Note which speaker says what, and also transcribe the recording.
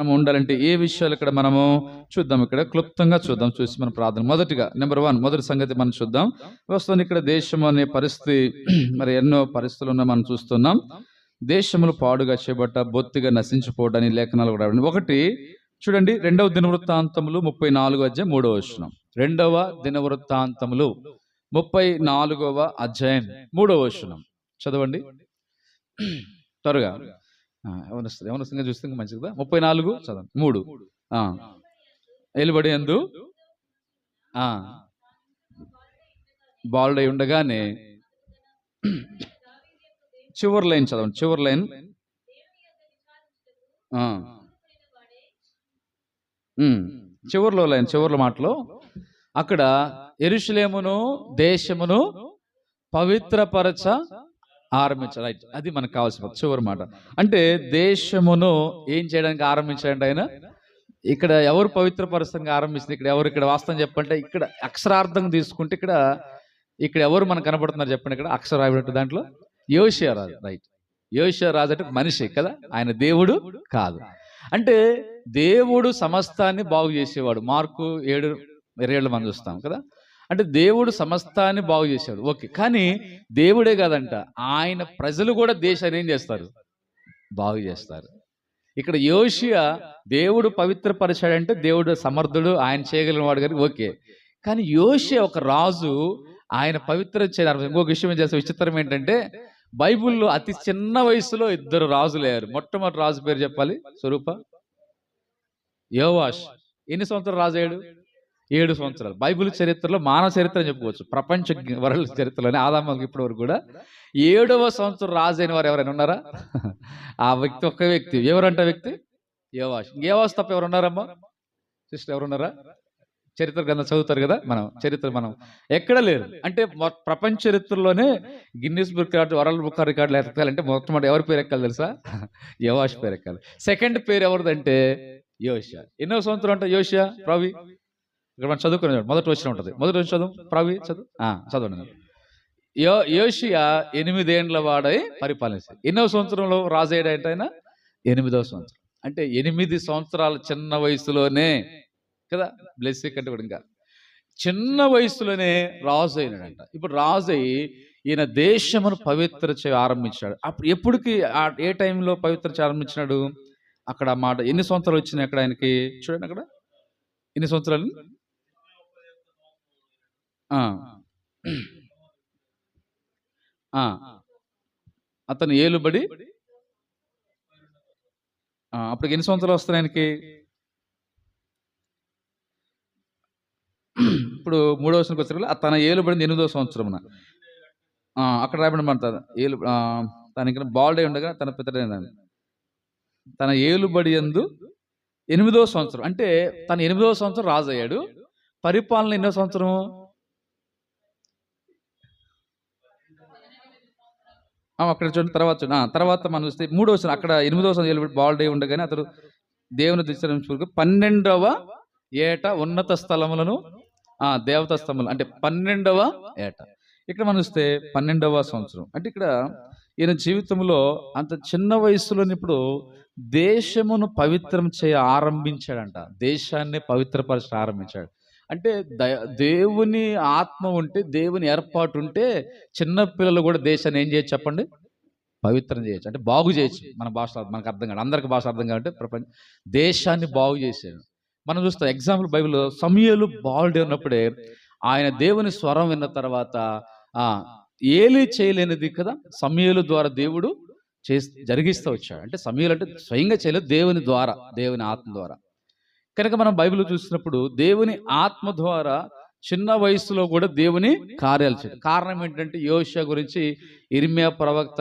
Speaker 1: మనం ఉండాలంటే ఏ విషయాలు ఇక్కడ మనము చూద్దాం. ఇక్కడ క్లుప్తంగా చూద్దాం, చూసి మన ప్రార్థన. మొదటిగా నెంబర్ 1 మొదటి సంగతి మనం చూద్దాం. వస్తుంది ఇక్కడ దేశం అనే పరిస్థితి మరి ఎన్నో పరిస్థితులు ఉన్న మనం చూస్తున్నాం. దేశములు పాడుగా చేపట్ట బొత్తిగా నశించిపోవడాన్ని లేఖనాలు కూడా ఒకటి చూడండి. 2వ దినవృత్తాంతములు 34వ అధ్యాయం 3వ వచనం. 2వ దినవృత్తాంతములు 34వ అధ్యాయం 3వ వచనం చదవండి త్వరగా. ఏమన్నా చూస్తే మంచిదా? 34 చదవండి. 3 ఏలుబడి యందు బాలుడై ఉండగానే చివరి లైన్ చదవండి. చివరి లైన్ చివరిలో లైన్, చివరిలో మాటలో అక్కడ యెరూషలేమును దేశమును పవిత్రపరచ ఆరంభించారు. రైట్, అది మనకు కావాల్సిన చివరి మాట. అంటే దేశమును ఏం చేయడానికి ఆరంభించాడంటే ఆయన. ఇక్కడ ఎవరు పవిత్రపరచంగా ఆరంభిస్తుంది? ఇక్కడ వాస్తవం చెప్పంటే ఇక్కడ అక్షరార్థం తీసుకుంటే ఇక్కడ ఎవరు మనకు కనబడుతున్నారు చెప్పండి. ఇక్కడ అక్షరం రాయబడినట్టు దాంట్లో యోషియా రాజు. రైట్, యోషియా రాజు అంటే మనిషి కదా, ఆయన దేవుడు కాదు. అంటే దేవుడు సమస్తాన్ని బాగు చేసేవాడు. మార్కు 7:27 మనం చూస్తాం కదా. అంటే దేవుడు సమస్తాన్ని బాగు చేశాడు, ఓకే. కానీ దేవుడే కాదంట, ఆయన ప్రజలు కూడా దేశాన్ని ఏం చేస్తారు? బాగు చేస్తారు. ఇక్కడ యోషియా దేవుడు పవిత్రపరిచాడంటే దేవుడు సమర్థుడు, ఆయన చేయగలిగిన వాడు కానీ ఓకే. కానీ యోషియా ఒక రాజు, ఆయన పవిత్ర చేయాలి. ఇంకొక విషయం ఏం చేస్తే విచిత్రం ఏంటంటే బైబిల్లో అతి చిన్న వయసులో 2 రాజులు అయ్యారు. మొట్టమొదటి రాజు పేరు చెప్పాలి, స్వరూప. యోవాష్ ఎన్ని సంవత్సరాలు రాజు అయ్యాడు? 7 సంవత్సరాలు. బైబిల్ చరిత్రలో మానవ చరిత్ర అని చెప్పుకోవచ్చు, ప్రపంచ వరల్డ్ చరిత్రలోనే ఆదాముకి ఇప్పటి వరకు కూడా 7వ సంవత్సరం రాజు అయిన వారు ఎవరైనా ఉన్నారా? ఆ వ్యక్తి ఒక్క వ్యక్తి. ఎవరంట వ్యక్తి? యోవాష్. యోవాష్ తప్ప ఎవరు ఉన్నారమ్మా? సిస్టర్ ఎవరున్నారా? చరిత్ర గ్రంథం చదువుతారు కదా, చరిత్ర మనం ఎక్కడ లేరు. అంటే ప్రపంచ చరిత్రలోనే Guinness book record, world book రికార్డులు ఎక్కాలంటే మొట్టమొదటి ఎవరి పేరు ఎక్కాలి తెలుసా? యోవాష్ పేరు ఎక్కాలి. సెకండ్ పేరు ఎవరిదంటే యోషియా. ఎన్నో సంవత్సరం అంటే యోషియా ప్రవి? ఇక్కడ మనం చదువుకునే మొదటి వచ్చిన ఉంటుంది. మొదటి వచ్చి చదువు ప్రవి, చదవండి. యోషియా 8 ఏండ్ల వాడై పరిపాలించాడు. ఎన్నో సంవత్సరంలో రాజు అయ్యాడంటే ఆయన 8వ సంవత్సరం. అంటే 8 సంవత్సరాల చిన్న వయసులోనే కదా, బ్లెస్సీ కంటే కూడా ఇంకా చిన్న వయసులోనే రాజు అయినాడంట. ఇప్పుడు రాజు అయ్యి ఈయన దేశమును పవిత్ర ఆరంభించాడు. అప్పుడు ఎప్పటికి ఏ టైంలో పవిత్ర ఆరంభించినాడు? అక్కడ మాట ఎన్ని సంవత్సరాలు వచ్చినాయి అక్కడ ఆయనకి? చూడండి అక్కడ ఎన్ని సంవత్సరాలు. అతను ఏలుబడి అప్పటికి ఎన్ని సంవత్సరాలు వస్తాయి ఆయనకి? ఇప్పుడు 3వ సంవత్సరానికి వచ్చారు. తన ఏలుబడింది 8వ సంవత్సరమున. అక్కడ రాయబడి తనకి బాల్డే ఉండగా తన పితడైన తన ఏలుబడి యందు 8వ సంవత్సరం. అంటే తన 8వ సంవత్సరం రాజు అయ్యాడు. పరిపాలన ఎన్నో సంవత్సరం? అక్కడ చూడండి. తర్వాత మనం చూస్తే 3వ సంవత్సరం. అక్కడ 8వ సంవత్సరం ఏలుబడి బాల్డే ఉండగానే అతడు దేవుని దృష్టి 12వ ఏట ఉన్నత స్థలములను దేవతా స్థలములు అంటే 12వ ఏట. ఇక్కడ మనం చూస్తే 12వ సంవత్సరం. అంటే ఇక్కడ ఈయన జీవితంలో అంత చిన్న వయసులోని ఇప్పుడు దేశమును పవిత్రం ఆరంభించాడంట. దేశాన్ని పవిత్రపరచ ఆరంభించాడు. అంటే దేవుని ఆత్మ ఉంటే, దేవుని ఏర్పాటు ఉంటే చిన్న పిల్లలు కూడా దేశాన్ని ఏం చేయొచ్చు చెప్పండి? పవిత్రం చేయొచ్చు, అంటే బాగు చేయొచ్చు. మన భాష మనకు అర్థం కాదు, అందరికి భాష అర్థం కాదంటే దేశాన్ని బాగు చేశాడు. మనం చూస్తాం ఎగ్జాంపుల్ బైబిల్లో సమూయేలు బాలుడే ఉన్నప్పుడే ఆయన దేవుని స్వరం విన్న తర్వాత ఏలీ చేయలేనిది కదా సమూయేలు ద్వారా దేవుడు జరిగిస్తూ వచ్చాడు. అంటే సమూయేలు అంటే స్వయంగా చేయలేదు, దేవుని ద్వారా, దేవుని ఆత్మ ద్వారా. కనుక మనం బైబిల్ చూసినప్పుడు దేవుని ఆత్మ ద్వారా చిన్న వయసులో కూడా దేవుని కార్యాలు చేయడం. కారణం ఏంటంటే యోషియా గురించి ఇర్మియా ప్రవక్త